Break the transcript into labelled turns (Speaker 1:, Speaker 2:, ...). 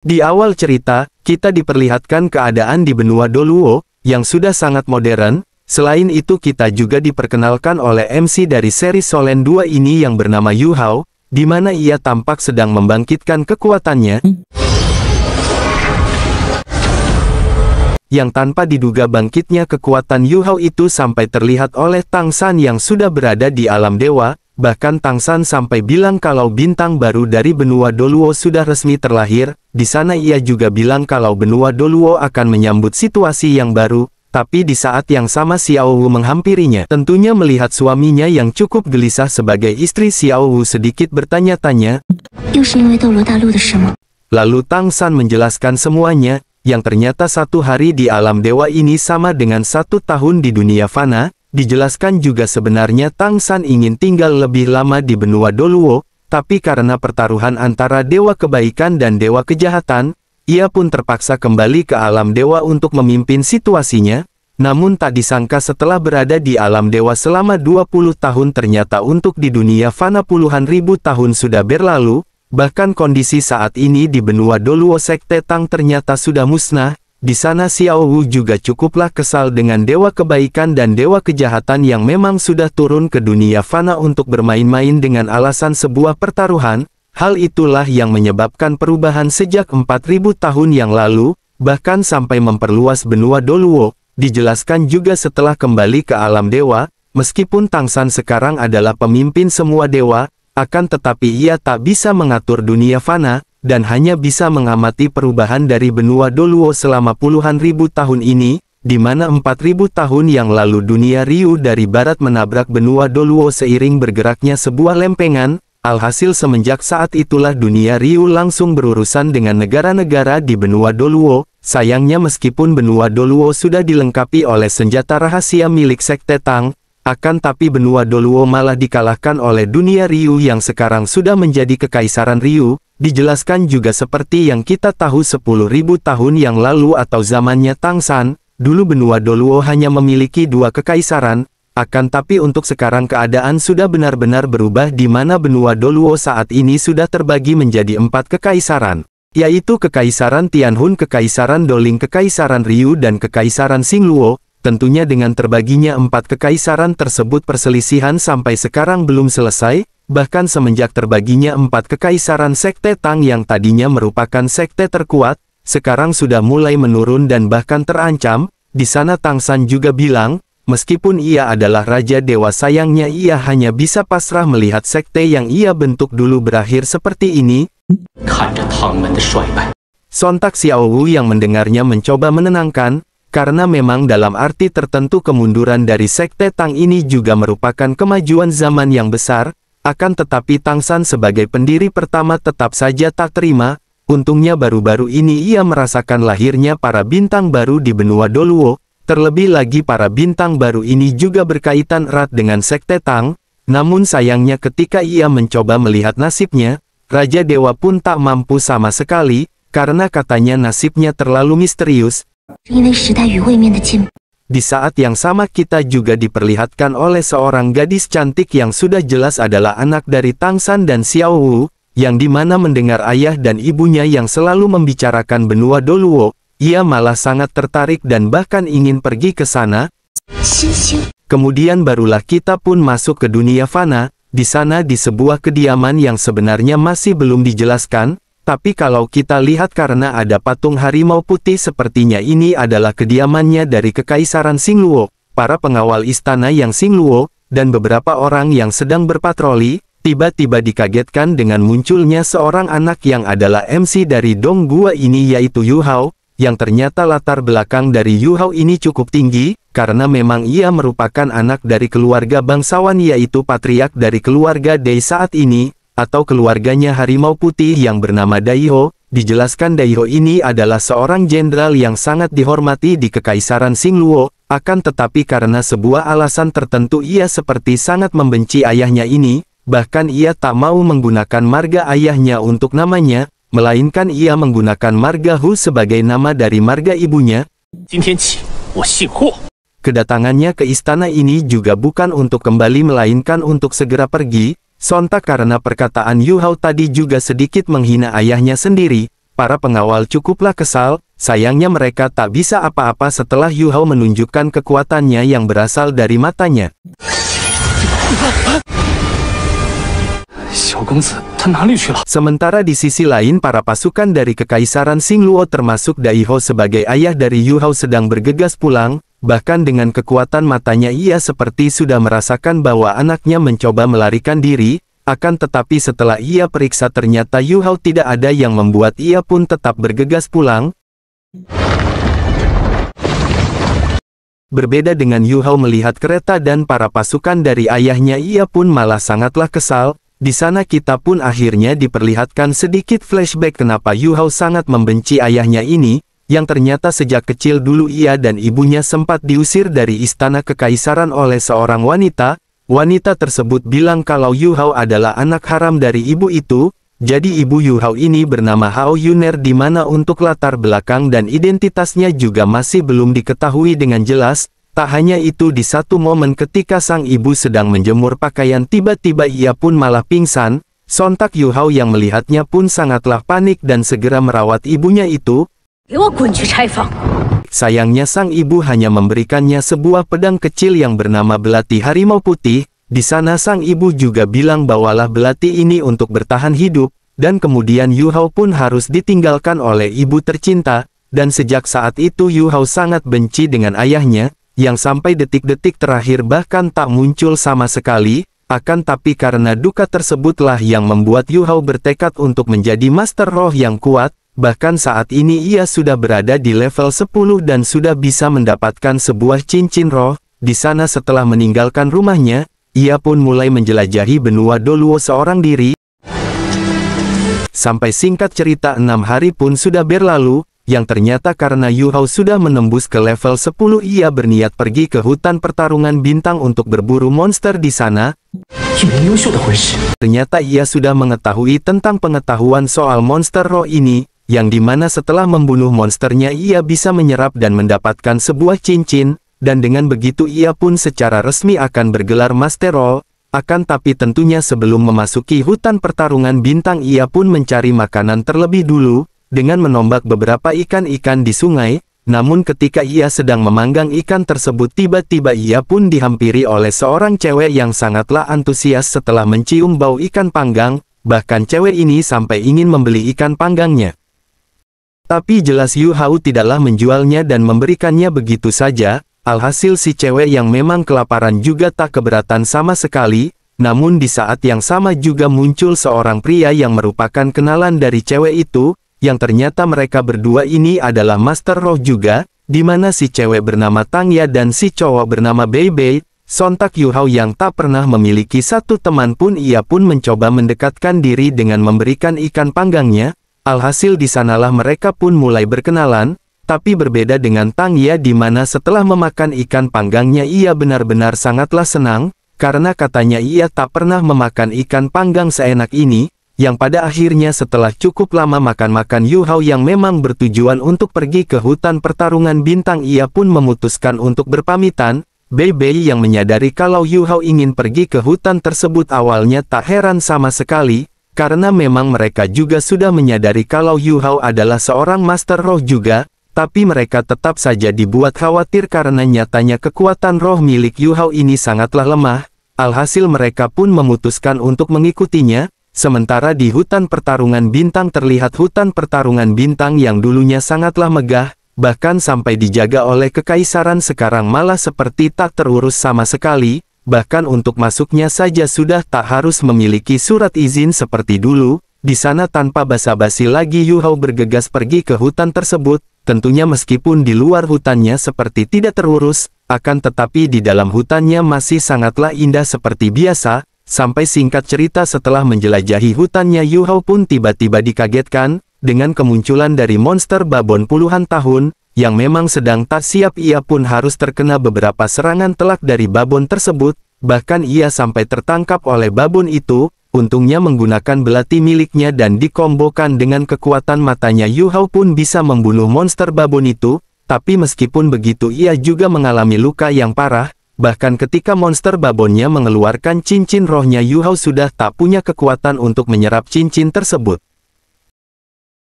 Speaker 1: Di awal cerita, kita diperlihatkan keadaan di benua Doluo, yang sudah sangat modern. Selain itu kita juga diperkenalkan oleh MC dari seri Solen 2 ini yang bernama Yu Hao, di mana ia tampak sedang membangkitkan kekuatannya, yang tanpa diduga bangkitnya kekuatan Yu Hao itu sampai terlihat oleh Tang San yang sudah berada di alam dewa. Bahkan Tang San sampai bilang kalau bintang baru dari benua Doluo sudah resmi terlahir. Di sana ia juga bilang kalau benua Doluo akan menyambut situasi yang baru. Tapi di saat yang sama Xiao Wu menghampirinya. Tentunya melihat suaminya yang cukup gelisah sebagai istri, Xiao Wu sedikit bertanya-tanya. Lalu Tang San menjelaskan semuanya, yang ternyata satu hari di alam dewa ini sama dengan 1 tahun di dunia fana. Dijelaskan juga sebenarnya Tang San ingin tinggal lebih lama di benua Doluo, tapi karena pertaruhan antara dewa kebaikan dan dewa kejahatan, ia pun terpaksa kembali ke alam dewa untuk memimpin situasinya. Namun tak disangka setelah berada di alam dewa selama 20 tahun ternyata untuk di dunia fana puluhan ribu tahun sudah berlalu. Bahkan kondisi saat ini di benua Doluo Sekte Tang ternyata sudah musnah. Di sana Xiao Wu juga cukuplah kesal dengan dewa kebaikan dan dewa kejahatan yang memang sudah turun ke dunia fana untuk bermain-main dengan alasan sebuah pertaruhan. Hal itulah yang menyebabkan perubahan sejak 4000 tahun yang lalu, bahkan sampai memperluas benua Doluo. Dijelaskan juga setelah kembali ke alam dewa, meskipun Tang San sekarang adalah pemimpin semua dewa, akan tetapi ia tak bisa mengatur dunia fana, dan hanya bisa mengamati perubahan dari benua Doluo selama puluhan ribu tahun ini, di mana 4000 tahun yang lalu dunia Ryu dari barat menabrak benua Doluo seiring bergeraknya sebuah lempengan. Alhasil semenjak saat itulah dunia Ryu langsung berurusan dengan negara-negara di benua Doluo. Sayangnya meskipun benua Doluo sudah dilengkapi oleh senjata rahasia milik Sekte Tang, akan tapi benua Doluo malah dikalahkan oleh dunia Ryu yang sekarang sudah menjadi kekaisaran Ryu. Dijelaskan juga seperti yang kita tahu 10.000 tahun yang lalu atau zamannya Tang San, dulu benua Doluo hanya memiliki 2 kekaisaran, akan tapi untuk sekarang keadaan sudah benar-benar berubah di mana benua Doluo saat ini sudah terbagi menjadi 4 kekaisaran, yaitu Kekaisaran Tianhun, Kekaisaran Doling, Kekaisaran Ryu dan Kekaisaran Xingluo. Tentunya dengan terbaginya 4 kekaisaran tersebut perselisihan sampai sekarang belum selesai. Bahkan semenjak terbaginya 4 kekaisaran Sekte Tang yang tadinya merupakan sekte terkuat, sekarang sudah mulai menurun dan bahkan terancam. Di sana Tang San juga bilang, meskipun ia adalah raja dewa sayangnya ia hanya bisa pasrah melihat sekte yang ia bentuk dulu berakhir seperti ini. Sontak Xiao Wu yang mendengarnya mencoba menenangkan, karena memang dalam arti tertentu kemunduran dari Sekte Tang ini juga merupakan kemajuan zaman yang besar. Akan tetapi Tang San sebagai pendiri pertama tetap saja tak terima. Untungnya baru-baru ini ia merasakan lahirnya para bintang baru di benua Doluo. Terlebih lagi para bintang baru ini juga berkaitan erat dengan Sekte Tang. Namun sayangnya ketika ia mencoba melihat nasibnya, Raja Dewa pun tak mampu sama sekali, karena katanya nasibnya terlalu misterius. Di saat yang sama kita juga diperlihatkan oleh seorang gadis cantik yang sudah jelas adalah anak dari Tang San dan Xiao Wu, yang dimana mendengar ayah dan ibunya yang selalu membicarakan benua Doluo, ia malah sangat tertarik dan bahkan ingin pergi ke sana. Kemudian barulah kita pun masuk ke dunia fana, di sana di sebuah kediaman yang sebenarnya masih belum dijelaskan. Tapi kalau kita lihat karena ada patung harimau putih sepertinya ini adalah kediamannya dari Kekaisaran Xingluo, para pengawal istana yang Xingluo, dan beberapa orang yang sedang berpatroli, tiba-tiba dikagetkan dengan munculnya seorang anak yang adalah MC dari Dong Gua ini yaitu Yu Hao, yang ternyata latar belakang dari Yu Hao ini cukup tinggi, karena memang ia merupakan anak dari keluarga bangsawan yaitu patriark dari keluarga Dai saat ini, atau keluarganya harimau putih yang bernama Daiho. Dijelaskan Daiho ini adalah seorang jenderal yang sangat dihormati di Kekaisaran Xingluo, akan tetapi karena sebuah alasan tertentu ia seperti sangat membenci ayahnya ini, bahkan ia tak mau menggunakan marga ayahnya untuk namanya, melainkan ia menggunakan marga Hu sebagai nama dari marga ibunya. Kedatangannya ke istana ini juga bukan untuk kembali melainkan untuk segera pergi. Sontak karena perkataan Yu Hao tadi juga sedikit menghina ayahnya sendiri, para pengawal cukuplah kesal, sayangnya mereka tak bisa apa-apa setelah Yu Hao menunjukkan kekuatannya yang berasal dari matanya. Sementara di sisi lain para pasukan dari Kekaisaran Xingluo termasuk Dai Hou sebagai ayah dari Yu Hao sedang bergegas pulang, bahkan dengan kekuatan matanya ia seperti sudah merasakan bahwa anaknya mencoba melarikan diri, akan tetapi setelah ia periksa ternyata Yu Hao tidak ada yang membuat ia pun tetap bergegas pulang. Berbeda dengan Yu Hao melihat kereta dan para pasukan dari ayahnya ia pun malah sangatlah kesal. Di sana kita pun akhirnya diperlihatkan sedikit flashback kenapa Yu Hao sangat membenci ayahnya ini, yang ternyata sejak kecil dulu ia dan ibunya sempat diusir dari istana kekaisaran oleh seorang wanita. Wanita tersebut bilang kalau Yu Hao adalah anak haram dari ibu itu, jadi ibu Yu Hao ini bernama Hao Yuner di mana untuk latar belakang dan identitasnya juga masih belum diketahui dengan jelas. Tak hanya itu, di satu momen ketika sang ibu sedang menjemur pakaian tiba-tiba ia pun malah pingsan, sontak Yu Hao yang melihatnya pun sangatlah panik dan segera merawat ibunya itu. Sayangnya sang ibu hanya memberikannya sebuah pedang kecil yang bernama belati harimau putih. Di sana sang ibu juga bilang bawalah belati ini untuk bertahan hidup, dan kemudian Yu Hao pun harus ditinggalkan oleh ibu tercinta, dan sejak saat itu Yu Hao sangat benci dengan ayahnya, yang sampai detik-detik terakhir bahkan tak muncul sama sekali, akan tapi karena duka tersebutlah yang membuat Yu Hao bertekad untuk menjadi Master Roh yang kuat. Bahkan saat ini ia sudah berada di level 10 dan sudah bisa mendapatkan sebuah cincin roh. Di sana setelah meninggalkan rumahnya, ia pun mulai menjelajahi benua Doluo seorang diri. Sampai singkat cerita 6 hari pun sudah berlalu, yang ternyata karena Yu Hao sudah menembus ke level 10 ia berniat pergi ke hutan pertarungan bintang untuk berburu monster di sana. Ternyata ia sudah mengetahui tentang pengetahuan soal monster roh ini, yang dimana setelah membunuh monsternya ia bisa menyerap dan mendapatkan sebuah cincin, dan dengan begitu ia pun secara resmi akan bergelar Master Roh. Akan tapi tentunya sebelum memasuki hutan pertarungan bintang ia pun mencari makanan terlebih dulu, dengan menombak beberapa ikan-ikan di sungai. Namun ketika ia sedang memanggang ikan tersebut tiba-tiba ia pun dihampiri oleh seorang cewek yang sangatlah antusias setelah mencium bau ikan panggang, bahkan cewek ini sampai ingin membeli ikan panggangnya. Tapi jelas Yu Hao tidaklah menjualnya dan memberikannya begitu saja, alhasil si cewek yang memang kelaparan juga tak keberatan sama sekali. Namun di saat yang sama juga muncul seorang pria yang merupakan kenalan dari cewek itu, yang ternyata mereka berdua ini adalah Master Roh juga, di mana si cewek bernama Tangya dan si cowok bernama Bei Bei. Sontak Yu Hao yang tak pernah memiliki satu teman pun ia pun mencoba mendekatkan diri dengan memberikan ikan panggangnya. Alhasil di sanalah mereka pun mulai berkenalan, tapi berbeda dengan Tangya di mana setelah memakan ikan panggangnya ia benar-benar sangatlah senang, karena katanya ia tak pernah memakan ikan panggang seenak ini. Yang pada akhirnya setelah cukup lama makan-makan Yu Hao yang memang bertujuan untuk pergi ke hutan pertarungan bintang ia pun memutuskan untuk berpamitan. Bei Bei yang menyadari kalau Yu Hao ingin pergi ke hutan tersebut awalnya tak heran sama sekali, karena memang mereka juga sudah menyadari kalau Yu Hao adalah seorang Master Roh juga, tapi mereka tetap saja dibuat khawatir karena nyatanya kekuatan roh milik Yu Hao ini sangatlah lemah. Alhasil mereka pun memutuskan untuk mengikutinya. Sementara di hutan pertarungan bintang terlihat hutan pertarungan bintang yang dulunya sangatlah megah, bahkan sampai dijaga oleh kekaisaran sekarang malah seperti tak terurus sama sekali, bahkan untuk masuknya saja sudah tak harus memiliki surat izin seperti dulu. Di sana tanpa basa-basi lagi Yu Hao bergegas pergi ke hutan tersebut, tentunya meskipun di luar hutannya seperti tidak terurus, akan tetapi di dalam hutannya masih sangatlah indah seperti biasa. Sampai singkat cerita setelah menjelajahi hutannya Yu Hao pun tiba-tiba dikagetkan, dengan kemunculan dari monster babon puluhan tahun, yang memang sedang tak siap ia pun harus terkena beberapa serangan telak dari babon tersebut, bahkan ia sampai tertangkap oleh babon itu, untungnya menggunakan belati miliknya dan dikombokan dengan kekuatan matanya Yu Hao pun bisa membunuh monster babon itu, tapi meskipun begitu ia juga mengalami luka yang parah. Bahkan ketika monster babonnya mengeluarkan cincin rohnya Yu Hao sudah tak punya kekuatan untuk menyerap cincin tersebut.